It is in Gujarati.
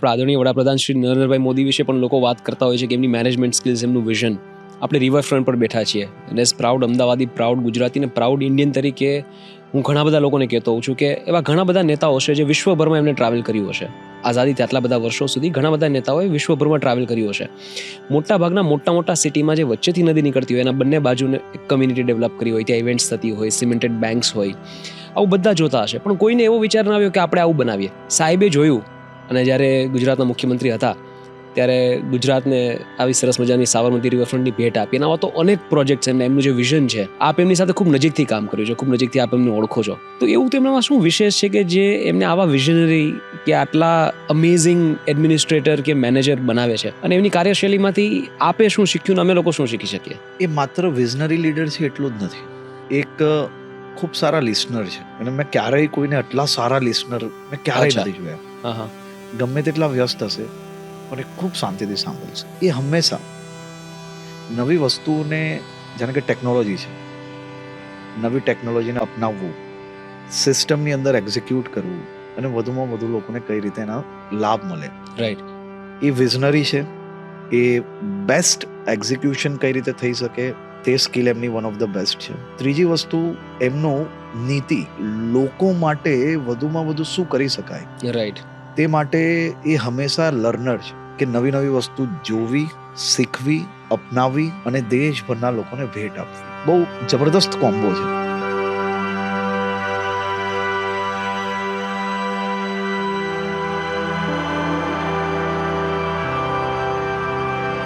આદરણીય વડાપ્રધાન શ્રી નરેન્દ્રભાઈ મોદી વિશે પણ લોકો વાત કરતા હોય છે કે એમની મેનેજમેન્ટ સ્કિલ્સ, એમનું વિઝન. આપણે રિવરફ્રન્ટ પર બેઠા છીએ અને એઝ પ્રાઉડ અમદાવાદી, પ્રાઉડ ગુજરાતી અને પ્રાઉડ ઇન્ડિયન તરીકે હું ઘણા બધા લોકોને કહેતો હોઉં છું કે એવા ઘણા બધા નેતાઓ છે જે વિશ્વભરમાં એમને ટ્રાવેલ કર્યું હશે. આઝાદીથી આટલા બધા વર્ષો સુધી ઘણા બધા નેતાઓએ વિશ્વભરમાં ટ્રાવેલ કર્યું હશે. મોટાભાગના મોટા સિટીમાં જે વચ્ચેથી નદી નીકળતી હોય એના બંને બાજુને એક કમ્યુનિટી ડેવલપ કરી હોય, ત્યાં ઇવેન્ટ્સ થતી હોય, સિમેન્ટેડ બેન્ક્સ હોય, આવું બધા જોતા હશે. પણ કોઈને એવો વિચાર ના આવ્યો કે આપણે આવું બનાવીએ. સાહેબે જોયું અને જ્યારે ગુજરાતના મુખ્યમંત્રી હતા ત્યારે ગુજરાતને આવી સરસ મજાની સાબરમતી રિવરફ્રન્ટની ભેટ આપી. એના તો અનેક પ્રોજેક્ટ્સ એમને, એમનું જે વિઝન છે, આપ એમની સાથે ખૂબ નજીકથી કામ કર્યું છે, ખૂબ નજીકથી આપ એમને ઓળખો છો. તો એવું તેમનામાં શું વિશેષ છે કે જે એમને આવા વિઝનરી કે આટલા અમેઝિંગ એડમિનિસ્ટ્રેટર કે મેનેજર બનાવે છે? અને એમની કાર્યશૈલીમાંથી આપે શું શીખ્યું ને અમે લોકો શું શીખી શકીએ? એ માત્ર વિઝનરી લીડર છે એટલું જ નથી, એક ખૂબ સારા લિસનર છે. અને મેં ક્યારેય કોઈને આટલા સારા લિસનર મેં ક્યારેય નથી જોયા. ગમે તેટલા વ્યસ્ત હશે પણ એ ખૂબ શાંતિથી સાંભળશે. એ હંમેશા નવી વસ્તુઓને, જાણે કે ટેકનોલોજી છે, નવી ટેકનોલોજીને અપનાવવું, સિસ્ટમની અંદર એક્ઝિક્યુટ કરવું અને વધુમાં વધુ લોકોને કઈ રીતે એના લાભ મળે, રાઈટ, એ વિઝનરી છે. એ બેસ્ટ એક્ઝિક્યુશન કઈ રીતે થઈ શકે તે સ્કિલ એમની વન ઓફ ધ બેસ્ટ છે. ત્રીજી વસ્તુ, એમનું નીતિ, લોકો માટે વધુમાં વધુ શું કરી શકાય, રાઈટ, તે માટે એ હંમેશા લર્નર છે કે નવી નવી વસ્તુ જોવી, શીખવી, અપનાવવી અને દેશભરના લોકોને ભેટ આપવી. બહુ જબરદસ્ત કોમ્બો છે.